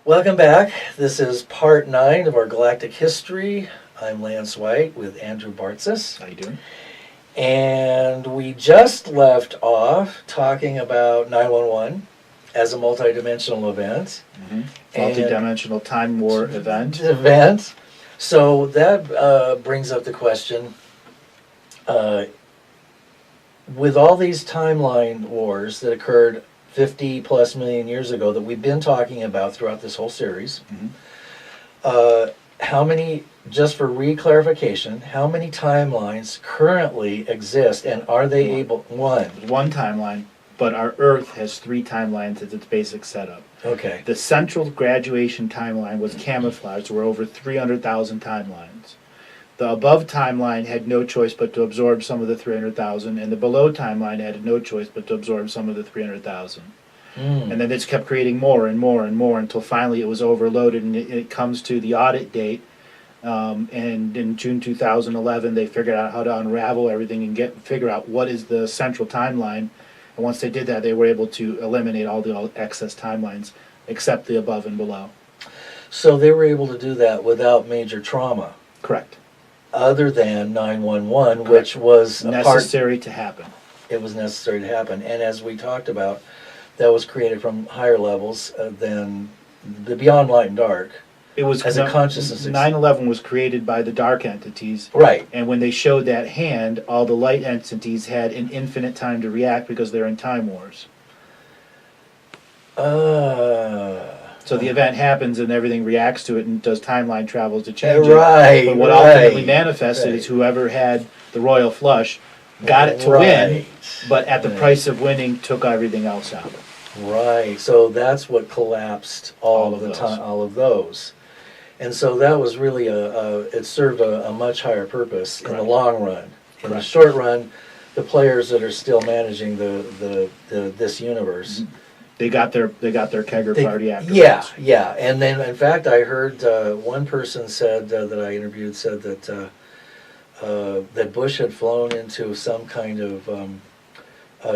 Welcome back. This is part 9 of our Galactic history. I'm Lance White with Andrew Bartzis. How you doing? And we just left off talking about 911 as a multidimensional event. Mm-hmm. Multidimensional time war event. So that brings up the question, with all these timeline wars that occurred 50 plus million years ago that we've been talking about throughout this whole series, how many, just for re-clarification, how many timelines currently exist, and are they able, One timeline, but our Earth has 3 timelines as its basic setup. Okay. The central graduation timeline was camouflaged. There were over 300,000 timelines. The above timeline had no choice but to absorb some of the 300,000, and the below timeline had no choice but to absorb some of the 300,000. And then it kept creating more and more and more until finally it was overloaded, and it comes to the audit date. And in June 2011, they figured out how to unravel everything and figure out what is the central timeline. And once they did that, they were able to eliminate all the excess timelines except the above and below. So they were able to do that without major trauma. Correct. Other than 911, which was necessary to happen. It was necessary to happen. And as we talked about, that was created from higher levels than the beyond light and dark. It was as a consciousness. 9/11 was created by the dark entities. Right. And when they showed that hand, all the light entities had an infinite time to react because they're in time wars. So the event happens and everything reacts to it and does timeline travels to change it. Right. But what ultimately manifested is whoever had the royal flush got it to win, but at the price of winning took everything else out. Right. So that's what collapsed all of those. And so that was really it served a much higher purpose in the long run. In the short run, the players that are still managing this universe, they got their kegger party afterwards. Yeah. And then, in fact, I heard one person said that I interviewed said that that Bush had flown into some kind of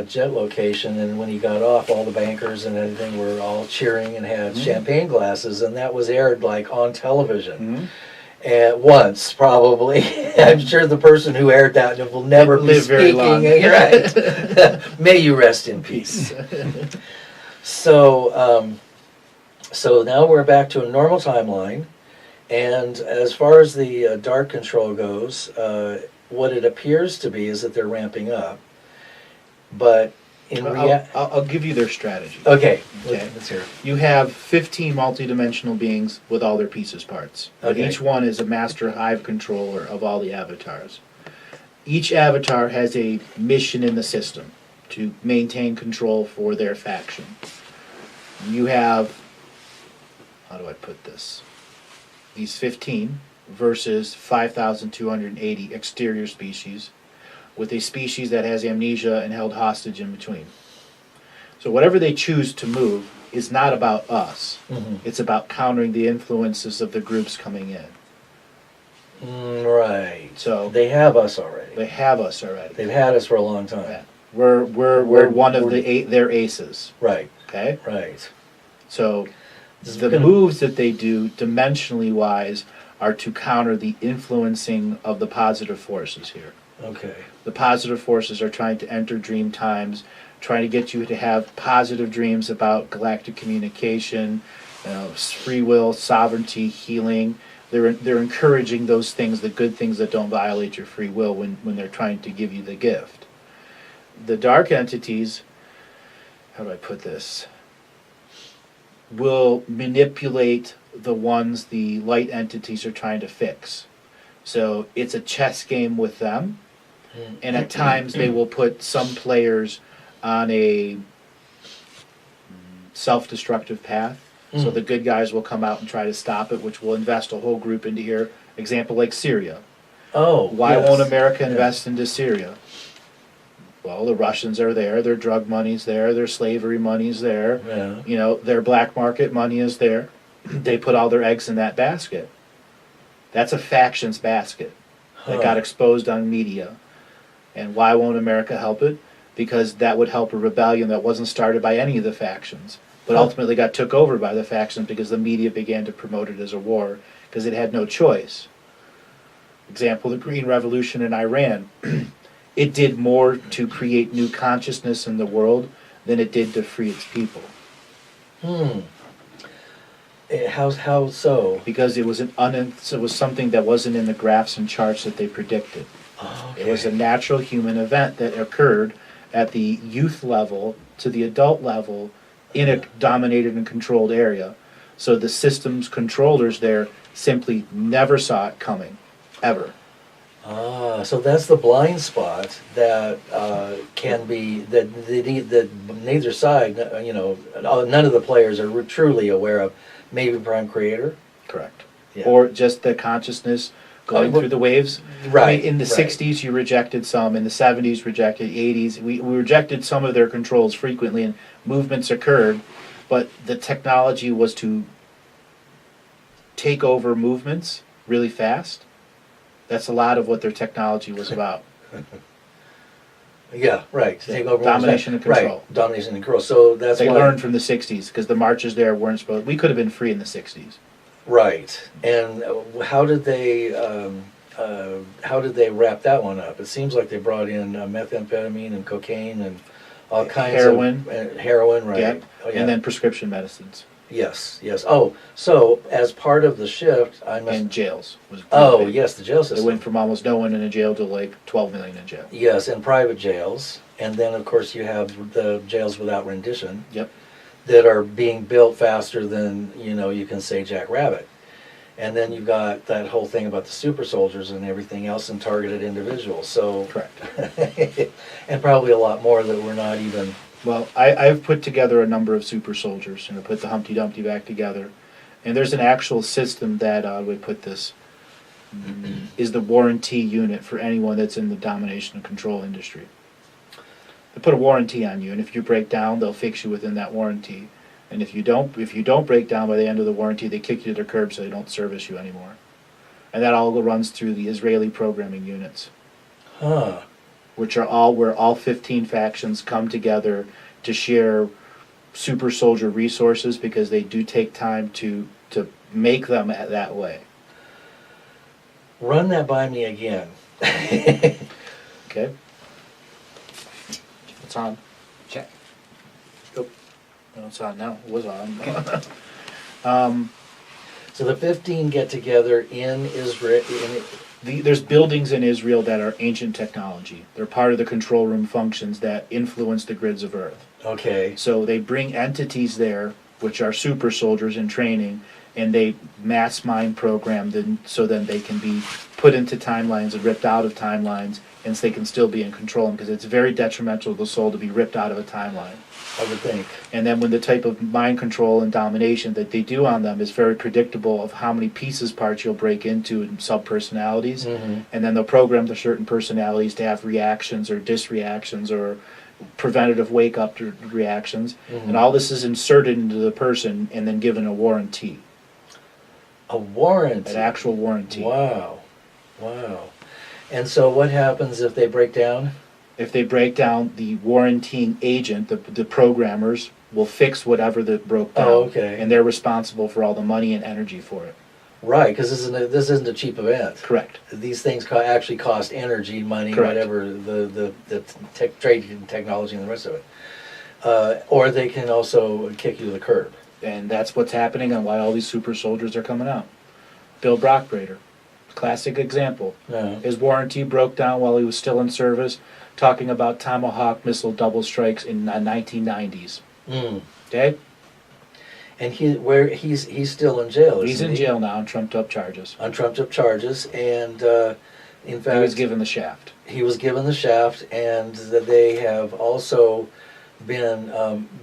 jet location, and when he got off, all the bankers and everything were all cheering and had champagne glasses, and that was aired like on television. At once, probably. I'm sure the person who aired that will never be live very long. Right. May you rest in peace. So now we're back to a normal timeline, and as far as the dark control goes, what it appears to be is that they're ramping up. But in I'll give you their strategy. Okay. Let's hear it. You have 15 multidimensional beings with all their pieces parts. Okay. Each one is a master hive controller of all the avatars. Each avatar has a mission in the system to maintain control for their faction. You have, how do I put this? These 15 versus 5,280 exterior species, with a species that has amnesia and held hostage in between. So whatever they choose to move is not about us. It's about countering the influences of the groups coming in. Right. So they have us already. They have us already. They've had us for a long time. Yeah. We're one of their aces. Right. Okay? Right. So the moves that they do, dimensionally wise, are to counter the influencing of the positive forces here. Okay. The positive forces are trying to enter dream times, trying to get you to have positive dreams about galactic communication, free will, sovereignty, healing. They're encouraging those things, the good things that don't violate your free will when they're trying to give you the gift. The dark entities, how do I put this, will manipulate the ones the light entities are trying to fix. So it's a chess game with them, and at times they will put some players on a self-destructive path. So the good guys will come out and try to stop it, which will invest a whole group into here. Example like Syria. Why won't America invest into Syria? Well, the Russians are there, their drug money's there, their slavery money's there, their black market money is there. They put all their eggs in that basket. That's a factions basket that got exposed on media. And why won't America help it? Because that would help a rebellion that wasn't started by any of the factions. but Huh. ultimately got took over by the factions because the media began to promote it as a war because it had no choice. Example, the Green Revolution in Iran. It did more to create new consciousness in the world than it did to free its people. Hmm. How so? Because it was it was something that wasn't in the graphs and charts that they predicted. Oh, It was a okay. natural human event that occurred at the youth level to the adult level in a dominated and controlled area. So the system's controllers there simply never saw it coming, ever. So that's the blind spot that can be that neither side, none of the players are truly aware of. Maybe Prime Creator. Correct. Yeah. Or just the consciousness going well- through the waves. Right. I mean, in the right. 60s, you rejected some. In the 70s, rejected. 80s, we rejected some of their controls frequently, and movements occurred. But the technology was to take over movements really fast. That's a lot of what their technology was about. Yeah, right. To take over Domination and control. Right, domination and control. So that's They why, learned from the 60s because the marches there weren't supposed. We could have been free in the 60s. Right. And how did they wrap that one up? It seems like they brought in methamphetamine and cocaine and all kinds Heroin. of heroin, right? Yep. Oh, yeah. And then prescription medicines yes, yes. Oh, so as part of the shift, I must. and jails was. Oh, big. yes, the jail They system. went from almost no one in a jail to like 12 million in jail. Yes, and private jails, and then of course you have the jails without rendition. Yep. That are being built faster than you can say Jack Rabbit. And then you've got that whole thing about the super soldiers and everything else and targeted individuals. So Correct. and probably a lot more that we're not even. Well, I've put together a number of super soldiers, and I put the Humpty Dumpty back together. And there's an actual system that would put this, is the warranty unit for anyone that's in the domination and control industry. They put a warranty on you, and if you break down, they'll fix you within that warranty. And if you don't break down by the end of the warranty, they kick you to the curb so they don't service you anymore. And that all runs through the Israeli programming units. Huh. Which are all where all 15 factions come together to share super soldier resources because they do take time to make them that way. Run that by me again. Okay? It's on. Check. No, it's on now. It was on. So the 15 get together in Israel. There's buildings in Israel that are ancient technology. They're part of the control room functions that influence the grids of Earth. Okay. So they bring entities there, which are super soldiers in training, and they mass mind program them so then they can be put into timelines and ripped out of timelines, and so they can still be in control because it's very detrimental to the soul to be ripped out of a timeline. I would think. And then when the type of mind control and domination that they do on them is very predictable of how many pieces parts you'll break into in sub-personalities, Mhm. and then they'll program the certain personalities to have reactions or disreactions or preventative wake-up reactions, Mhm. and all this is inserted into the person and then given a warranty, A warranty. an actual warranty. Wow. Wow. And so what happens if they break down? If they break down, the warranting agent, the programmers, will fix whatever that broke down. Oh, okay. And they're responsible for all the money and energy for it. Right, because this isn't a cheap event. Correct. These things actually cost energy, money, Correct. whatever, the trade and technology and the rest of it. Or they can also kick you to the curb. And that's what's happening and why all these super soldiers are coming out. Bill Brockbrader, classic example. Yeah. His warranty broke down while he was still in service, talking about Tomahawk missile double strikes in the 1990s. Mm. Okay? And he's still in jail. He's isn't in he? jail now on trumped-up charges. On trumped up charges, and in fact, He was given the shaft. he was given the shaft, and that they have also been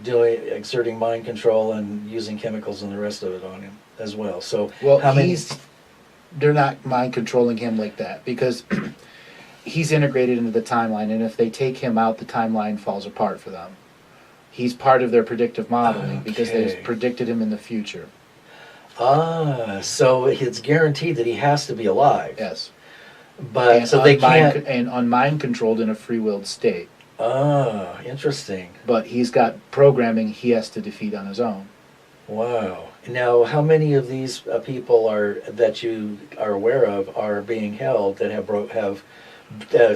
exerting mind control and using chemicals and the rest of it on him as well. So Well, how many? they're not mind controlling him like that because he's integrated into the timeline, and if they take him out, the timeline falls apart for them. He's part of their predictive modeling because Okay. they've predicted him in the future. So it's guaranteed that he has to be alive. Yes. But And so they unmind- can't. and unmind controlled in a free willed state. Ah, interesting. But he's got programming he has to defeat on his own. Wow. Now, how many of these people are that you are aware of are being held that have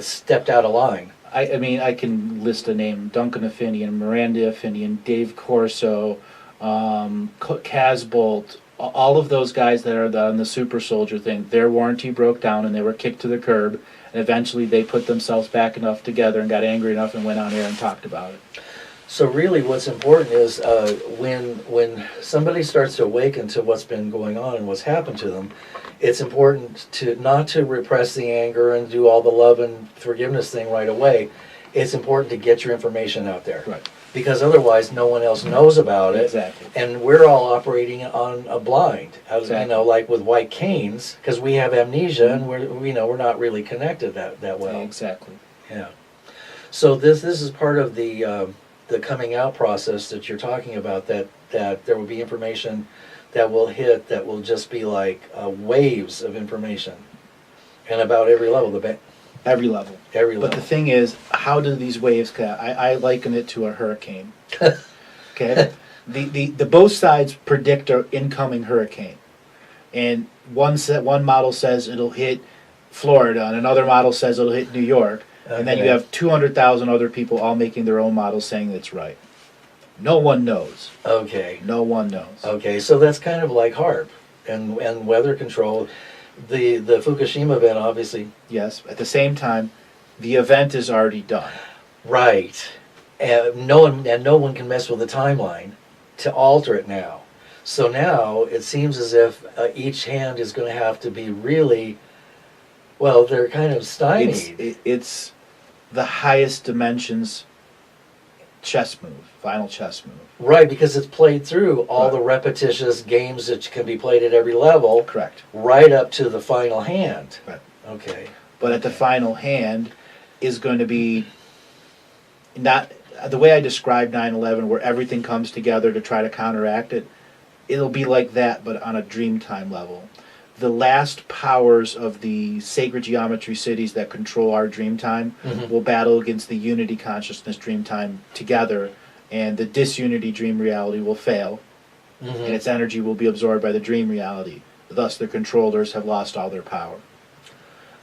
stepped out of line? I mean, I can list a name: Duncan Affinian, Miranda Affinian, Dave Corso, Casbolt, all of those guys that are on the super soldier thing. Their warranty broke down and they were kicked to the curb. And eventually they put themselves back enough together and got angry enough and went on air and talked about it. So really what's important is when somebody starts to awaken to what's been going on and what's happened to them, it's important to not to repress the anger and do all the love and forgiveness thing right away. It's important to get your information out there. Right. Because otherwise no one else knows about it. Exactly. And we're all operating on a blind. Exactly. You know, like with white canes, because we have amnesia and we're not really connected that well. Exactly. Yeah. So this is part of the coming out process that you're talking about, that there will be information that will hit that will just be like waves of information, and about every level. Every level. Every But level. the thing is, how do these waves come? I liken it to a hurricane. Okay? The both sides predict an incoming hurricane. And one model says it'll hit Florida, and another model says it'll hit New York. And then you Okay. have 200,000 other people all making their own models saying it's right. No one knows. Okay. No one knows. Okay. So that's kind of like HARP and weather control. The Fukushima event, obviously. Yes. At the same time, the event is already done. Right. And no one can mess with the timeline to alter it now. So now it seems as if each hand is going to have to be really, well, they're kind of stymied. It's the highest dimensions chess move, final chess move. Right, because it's played through all Right. the repetitious games that can be played at every level, Correct. right up to the final hand. Right. Okay. But at the final hand is going to be not the way I described 9/11, where everything comes together to try to counteract it. It'll be like that, but on a Dreamtime level. The last powers of the sacred geometry cities that control our Dreamtime Mhm. will battle against the unity consciousness Dreamtime together, and the disunity dream reality will fail, Mhm. and its energy will be absorbed by the dream reality. Thus, the controllers have lost all their power.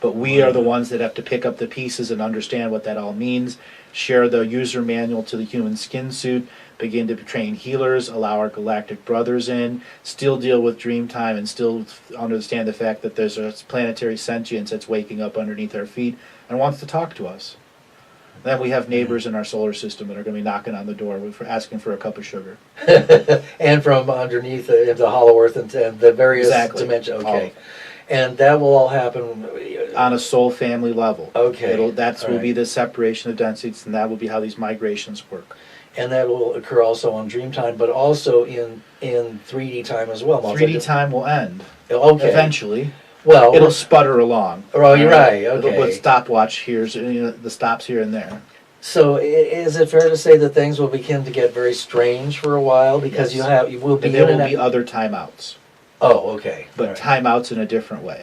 But we are the ones that have to pick up the pieces and understand what that all means, share the user manual to the human skin suit, begin to train healers, allow our galactic brothers in, still deal with Dreamtime, and still understand the fact that there's a planetary sentience that's waking up underneath our feet and wants to talk to us. Then we have neighbors in our solar system that are going to be knocking on the door for asking for a cup of sugar. And from underneath into Hollow Earth and the various Exactly. dimensions. All Okay. of And that will all happen on a soul family level. Okay. That will All be right. the separation of densities, and that will be how these migrations work. And that will occur also on Dreamtime, but also in 3D time as well. 3D time will end Okay. eventually. Well, It'll sputter along. Oh, you're right, It'll okay. put stopwatch here, the stops here and there. so is it fair to say that things will begin to get very strange for a while because Yes. you will be And there in will and be out- other timeouts, Oh, okay. but All right. timeouts in a different way.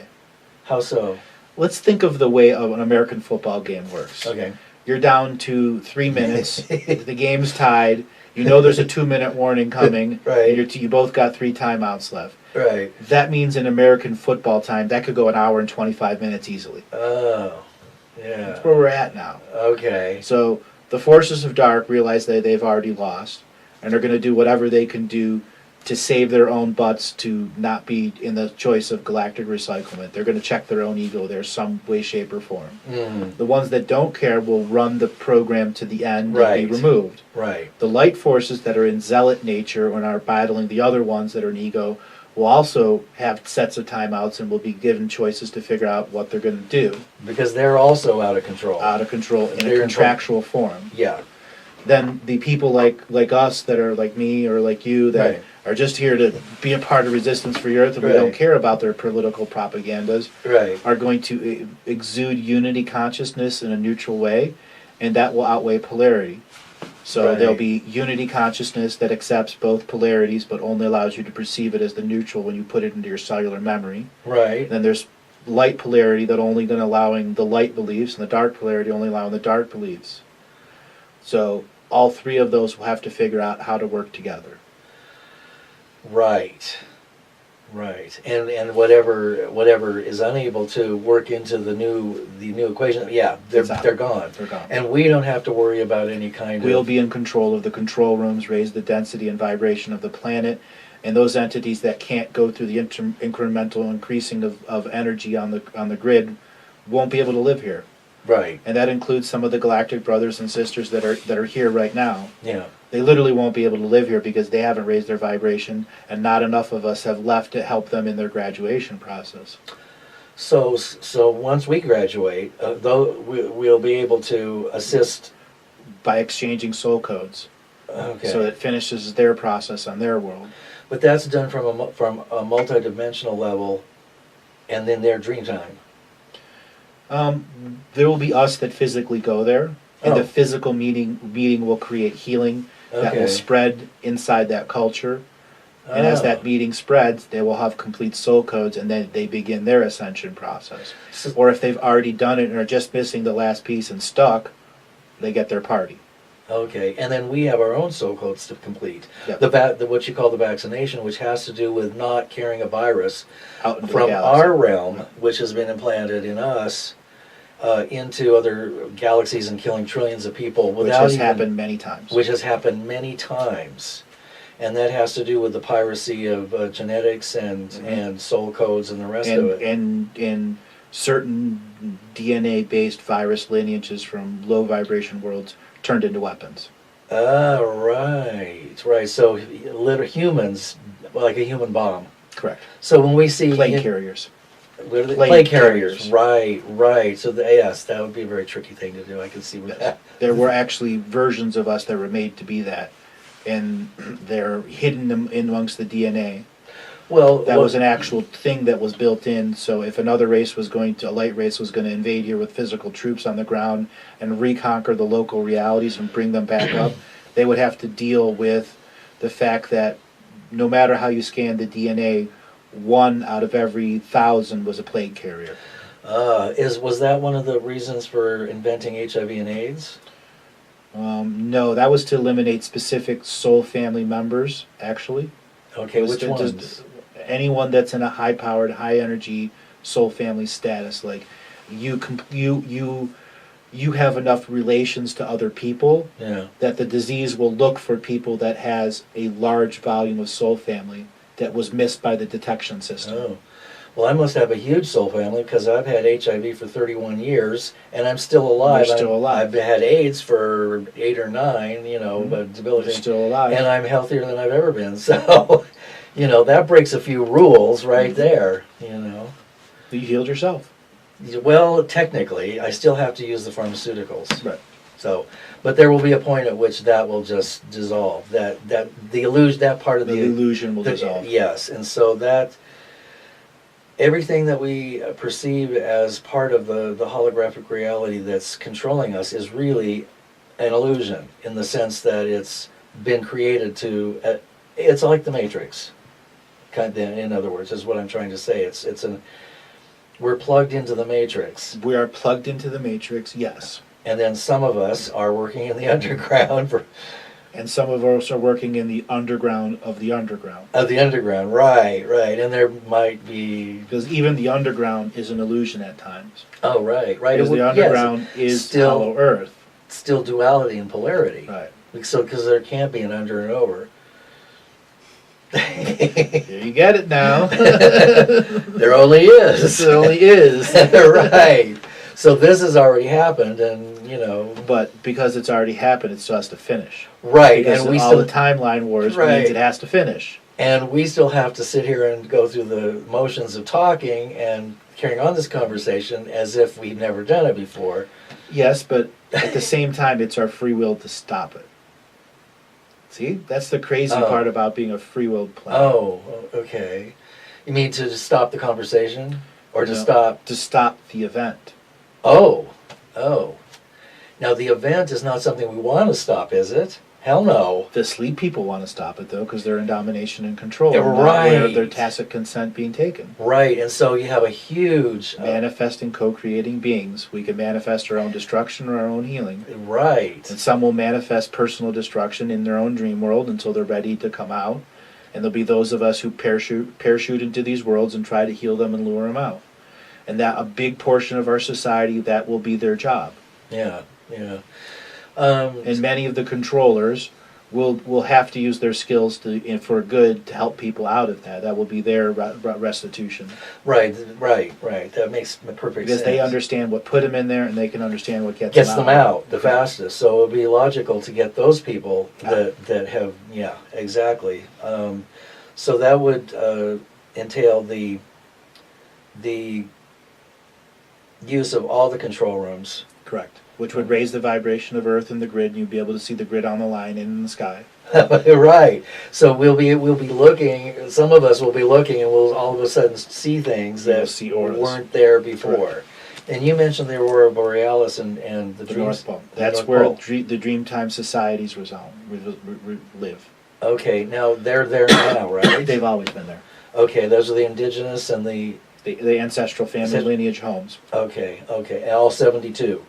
How so? Let's think of the way an American football game works. Okay. You're down to 3 minutes. The game's tied. You know there's a 2-minute warning coming. Right. And you both got 3 timeouts left. Right. That means in American football time, that could go an hour and 25 minutes easily. Oh, yeah. That's where we're at now. Okay. So the forces of dark realize that they've already lost, and are going to do whatever they can do to save their own butts to not be in the choice of galactic recyclement. They're going to check their own ego there some way, shape, or form. Mm, The ones that don't care will run the program to the end and Right. be removed. right. The light forces that are in zealot nature and are battling the other ones that are in ego will also have sets of timeouts and will be given choices to figure out what they're going to do Because they're also out of control. out of control in They're a in contractual form. Yeah. Then the people like us that are like me or like you that Right. are just here to be a part of resistance for the earth and we don't Right. care about their political propagandas Right. are going to exude unity consciousness in a neutral way, and that will outweigh polarity. So Right. there'll be unity consciousness that accepts both polarities but only allows you to perceive it as the neutral when you put it into your cellular memory. Right. Then there's light polarity that only going to allowing the light beliefs, and the dark polarity only allowing the dark beliefs. So all three of those will have to figure out how to work together. Right. Right. And whatever is unable to work into the new equation, yeah, It's out. they're gone. They're gone. And we don't have to worry about any kind We'll of be in control of the control rooms, raise the density and vibration of the planet, and those entities that can't go through the incremental increasing of energy on the grid won't be able to live here. right. And that includes some of the galactic brothers and sisters that are here right now. Yeah. They literally won't be able to live here because they haven't raised their vibration, and not enough of us have left to help them in their graduation process. So once we graduate, though we'll be able to assist. By exchanging soul codes, Okay. so it finishes their process on their world. But that's done from a multi-dimensional level, and then their dream time. There will be us that physically go there, and Oh. the physical meeting will create healing that will Okay. spread inside that culture. And as Oh. that meeting spreads, they will have complete soul codes, and then they begin their ascension process. So- Or if they've already done it and are just missing the last piece and stuck, they get their party. Okay, and then we have our own soul codes to complete. Yep. The what you call the vaccination, which has to do with not carrying a virus Out into the from galaxy. our realm, which has been implanted in us, into other galaxies and killing trillions of people Which without has even, happened many times. which has happened many times, and that has to do with the piracy of genetics and Mhm. and soul codes and the rest and, of it. and in certain DNA-based virus lineages from low vibration worlds turned into weapons. Ah, right. So little humans, like a human bomb. Correct. So when we see Plague carriers. what are they? Plague Plague carriers. carriers. Right. So yes, that would be a very tricky thing to do. I can see with that. There were actually versions of us that were made to be that, and they're hidden in amongst the DNA. Well, That was an actual thing that was built in, so if another race was a light race was going to invade here with physical troops on the ground and reconquer the local realities and bring them back up, they would have to deal with the fact that no matter how you scan the DNA, 1 out of every 1,000 was a plague carrier. was that one of the reasons for inventing HIV and AIDS? No, that was to eliminate specific soul family members, actually. Okay, Was which to ones? just anyone that's in a high-powered, high-energy soul family status, like you have enough relations to other people Yeah. that the disease will look for people that has a large volume of soul family that was missed by the detection system. Oh. Well, I must have a huge soul family because I've had HIV for 31 years and I'm still alive. You're still alive. I've had AIDS for 8 or 9, Mhm. but You're debilitating. still alive. And I'm healthier than I've ever been. So, that breaks a few rules right there, You healed yourself. Well, technically, I still have to use the pharmaceuticals. Right. So, but there will be a point at which that will just dissolve. That the illusion, that part of The illusion will dissolve. Yes, and so that everything that we perceive as part of the holographic reality that's controlling us is really an illusion in the sense that it's been created to. It's like the Matrix, in other words, is what I'm trying to say. We're plugged into the Matrix. We are plugged into the Matrix, yes. And then some of us are working in the underground And some of us are working in the underground of the underground. of the underground, right. And there might be. Because even the underground is an illusion at times. Oh, right. Because the underground is still hollow earth. still duality and polarity. Right. So, because there can't be an under and over. Here you get it now. There only is. There only is. Right. So this has already happened, and But because it's already happened, it still has to finish. right. Because And we all still the timeline wars Right. means it has to finish. have to sit here and go through the motions of talking and carrying on this conversation as if we've never done it before. Yes, but at the same time, it's our free will to stop it. See? That's the crazy Oh. part about being a free-willed planet. Oh, okay. You mean to just stop the conversation, or to No, stop? To stop the event. Oh. Now the event is not something we want to stop, is it? Hell no. The sleep people want to stop it though, because they're in domination and control. Yeah, and not aware of their right. tacit consent being taken. Right, and so you have a huge Manifesting, co-creating beings. We can manifest our own destruction or our own healing. right. And some will manifest personal destruction in their own dream world until they're ready to come out. And there'll be those of us who parachute into these worlds and try to heal them and lure them out. And that a big portion of our society, that will be their job. Yeah, yeah. And many of the controllers will have to use their skills for good to help people out of that. That will be their restitution. Right. That makes perfect Because sense. they understand what put them in there, and they can understand what gets them out the fastest. So it would be logical to get those people that have, yeah, exactly. So that would entail the use of all the control rooms. Correct. Which would raise the vibration of Earth and the grid, and you'd be able to see the grid on the line and in the sky. Right. So we'll be looking. Some of us will be looking, and we'll all of a sudden see things that see auras. weren't there before. Correct. And you mentioned the Aurora Borealis and the The dreams. North Pole. the That's North where Pole. the Dreamtime societies live. Okay, now they're there now, right? They've always been there. Okay, those are the indigenous and the. The ancestral family lineage homes. Okay, all 72.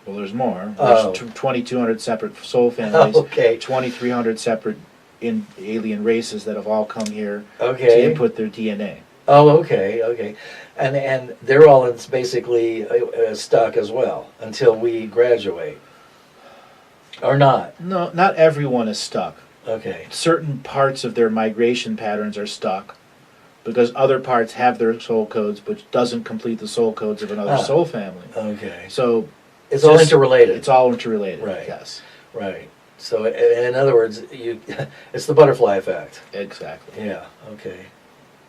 Well, there's more. Oh. There's 2,200 separate soul families. Okay. 2,300 separate alien races that have all come here Okay. to input their DNA. Oh, okay. And they're all basically stuck as well until we graduate. Or not. No, not everyone is stuck. Okay. Certain parts of their migration patterns are stuck because other parts have their soul codes, which doesn't complete the soul codes of another soul family. Okay. So It's all interrelated. It's all interrelated. Right. Yes. Right. So in other words, it's the butterfly effect. Exactly. Yeah. Okay.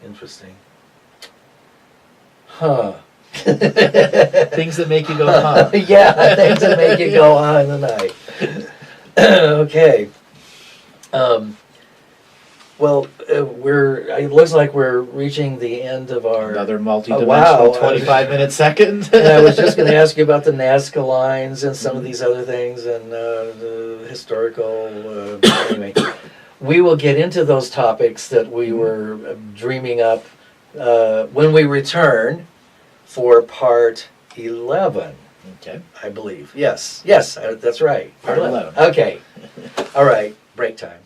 Interesting. Huh. Things that make you go, huh? Yeah, things that make you go on in the night. Okay. Well, it looks like we're reaching the end of our... Another multi-dimensional wow. 25-minute second. And I was just going to ask you about the Nazca lines and some of these other things and the historical... anyway, we will get into those topics that we were dreaming up when we return for part 11, Okay. I believe. Yes, that's right. Part 11. Okay. All right, break time.